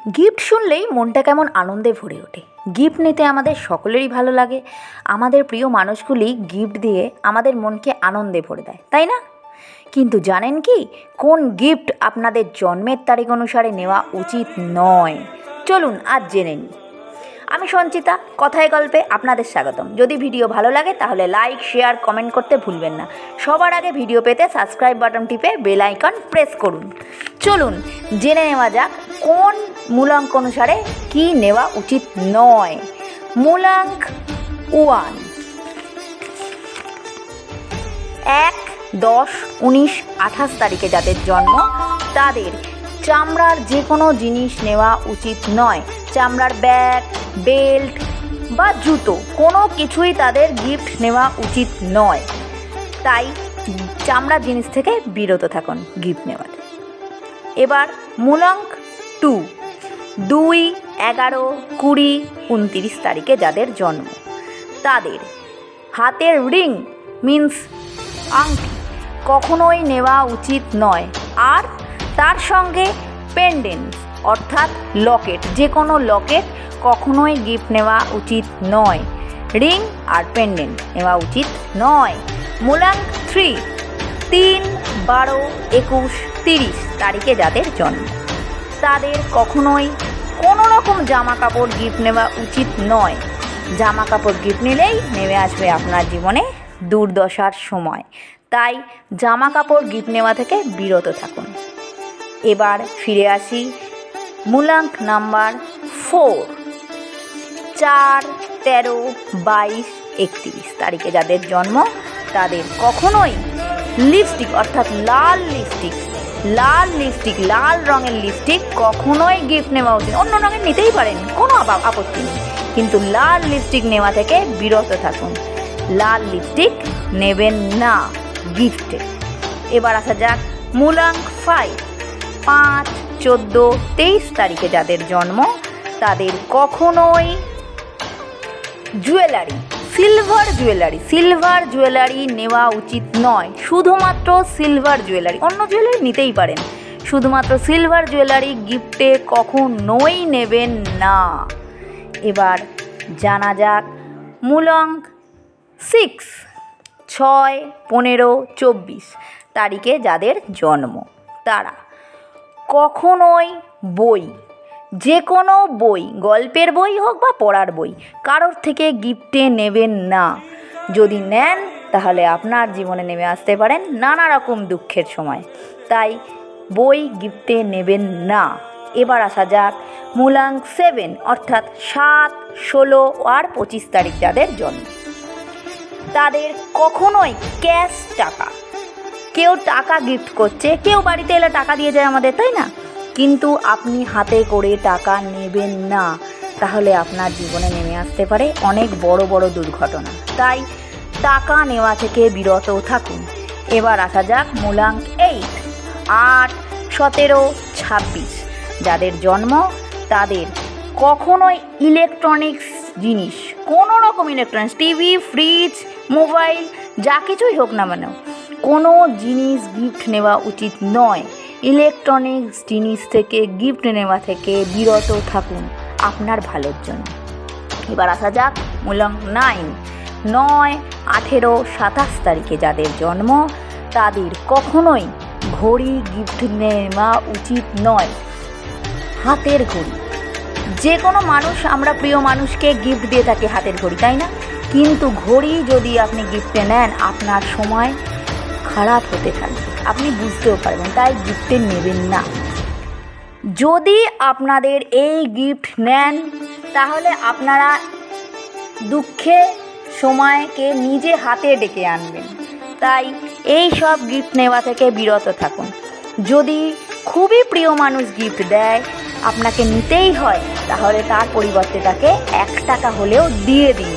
Gift শুনলেই মনটা কেমন আনন্দে ভরে ওঠে। গিফট নিতে আমাদের সকলেরই ভালো লাগে। আমাদের প্রিয় মানুষগুলি গিফট দিয়ে আমাদের মনকে আনন্দে ভরে দেয়, তাই না? কিন্তু জানেন কি, কোন গিফট আপনাদের জন্মের তারিখ অনুসারে নেওয়া উচিত নয়? চলুন আজ জেনে নিই। আমি সঞ্চিতা, কথায় গল্পে আপনাদের স্বাগতম। যদি ভিডিও ভালো লাগে তাহলে লাইক, শেয়ার, কমেন্ট করতে ভুলবেন না। সবার আগে ভিডিও পেতে সাবস্ক্রাইব বাটন টিপে বেল আইকন প্রেস করুন। চলুন জেনে নেওয়া যাক কোন মূলাঙ্ক অনুসারে কি নেওয়া উচিত নয়। মূলাঙ্ক 1, 1, 10, 19, 28 তারিখে যাদের জন্ম তাদের চামড়ার যে কোনো জিনিস নেওয়া উচিত নয়। চামড়ার ব্যাগ, বেল্ট বা জুতো কোনো কিছুই তাদের গিফট নেওয়া উচিত নয়। তাই চামড়ার জিনিস থেকে বিরত থাকুন গিফট নেওয়াতে। এবার মূলাঙ্ক 2, 2, 11, 20, 29 তারিখে যাদের জন্ম তাদের হাতের রিং মিন্স আংটি কখনোই নেওয়া উচিত নয়। আর তার সঙ্গে পেন্ডেন্ট অর্থাৎ লকেট, যে কোনো লকেট কখনোই গিফট নেওয়া উচিত নয়। রিং আর পেন্ডেন্ট নেওয়া উচিত নয়। মূলাঙ্ক 3, 3, 12, 21, 30 তারিখে যাদের জন্ম তাদের কখনোই কোনো রকম জামা কাপড় গিফট নেওয়া উচিত নয়। জামা কাপড় গিফট নিলেই নেমে আসবে আপনার জীবনে দুর্দশার সময়। তাই জামা কাপড় গিফট নেওয়া থেকে বিরত থাকুন। এবার ফিরে আসি মূলাঙ্ক নাম্বার 4, 4, 13, 22, 31 তারিখে যাদের জন্ম তাদের কখনোই লিপস্টিক অর্থাৎ লাল লিপস্টিক, লাল রঙের লিপস্টিক কখনোই গিফট নেওয়া উচিত। অন্য রঙের নিতেই পারেন, কোনো আপত্তি নেই, কিন্তু লাল লিপস্টিক নেওয়া থেকে বিরত থাকুন। লাল লিপস্টিক নেবেন না গিফটে। এবার আসা যাক মূলাঙ্ক 5, 5, 14, 23 তারিখে যাদের জন্ম তাদের কখনোই জুয়েলারি, সিলভার জুয়েলারি নেওয়া উচিত নয়। শুধুমাত্র সিলভার জুয়েলারি, অন্য জুয়েলারি নিতেই পারেন, শুধুমাত্র সিলভার জুয়েলারি গিফটে কখনোই নেবেন না। এবার জানা যাক মূলাঙ্ক 6, 6, 15, 24 তারিখে যাদের জন্ম তারা কখনোই বই, যে কোনো বই, গল্পের বই হোক বা পড়ার বই, কারোর থেকে গিফটে নেবেন না। যদি নেন তাহলে আপনার জীবনে নেমে আসতে পারেন নানা রকম দুঃখের সময়। তাই বই গিফটে নেবেন না। এবার আসা যাক মূলাঙ্ক 7 অর্থাৎ 7, 16 আর 25 তারিখ যাদের জন্ম তাদের কখনোই ক্যাশ টাকা, কেউ টাকা গিফট করছে, কেউ বাড়িতে এলে টাকা দিয়ে যায় আমাদের, তাই না? কিন্তু আপনি হাতে করে টাকা নেবেন না, তাহলে আপনার জীবনে নেমে আসতে পারে অনেক বড় দুর্ঘটনা। তাই টাকা নেওয়া থেকে বিরত থাকুন। এবার আসা যাক মূলাঙ্ক 8, 8, 17, 26 যাদের জন্ম তাদের কখনোই ইলেকট্রনিক্স জিনিস, কোনো রকম ইলেকট্রনিক্স, টিভি, ফ্রিজ, মোবাইল যা কিছুই হোক না কেন, কোনো জিনিস গিফট নেওয়া উচিত নয়। ইলেকট্রনিক্স জিনিস থেকে গিফট নেওয়া থেকে বিরত থাকুন আপনার ভালোর জন্য। এবার আসা যাক মূলাঙ্ক 9, 9, 18, 27 তারিখে যাদের জন্ম তাদের কখনোই ঘড়ি গিফট নেওয়া উচিত নয়। হাতের ঘড়ি, যে কোনো মানুষ, আমরা প্রিয় মানুষকে গিফট দিয়ে থাকি হাতের ঘড়ি, তাই না? কিন্তু ঘড়ি যদি আপনি গিফটে নেন আপনার সময় খারাপ হতে থাকবে, আপনি বুঝতেও পারবেন। তাই গিফটে নেবেন না। যদি আপনাদের এই গিফট নেন তাহলে আপনারা দুঃখে সময়কে নিজে হাতে ডেকে আনবেন। তাই এই সব গিফট নেওয়া থেকে বিরত থাকুন। যদি খুবই প্রিয় মানুষ গিফট দেয়, আপনাকে নিতেই হয়, তাহলে তার পরিবর্তে তাকে 1 টাকা হলেও দিয়ে দিন।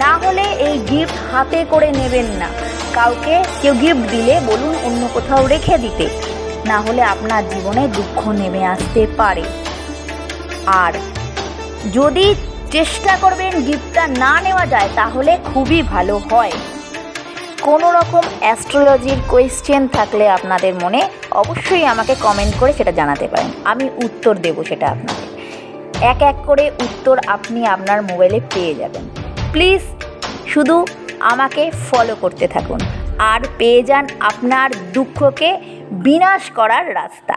না হলে এই গিফট হাতে করে নেবেন না। কাউকে কেউ গিফট দিলে বলুন অন্য কোথাও রেখে দিতে, না হলে আপনার জীবনে দুঃখ নেমে আসতে পারে। আর যদি চেষ্টা করবেন গিফটটা না নেওয়া যায় তাহলে খুবই ভালো হয়। কোনো রকম অ্যাস্ট্রোলজির কোয়েশ্চেন থাকলে আপনাদের মনে অবশ্যই আমাকে কমেন্ট করে সেটা জানাতে পারেন, আমি উত্তর দেব সেটা আপনাদের। এক এক করে উত্তর আপনি আপনার মোবাইলে পেয়ে যাবেন। প্লিজ শুধু আমাকে ফলো করতে থাকুন আর পেয়ে যান আপনার দুঃখকে বিনাশ করার রাস্তা।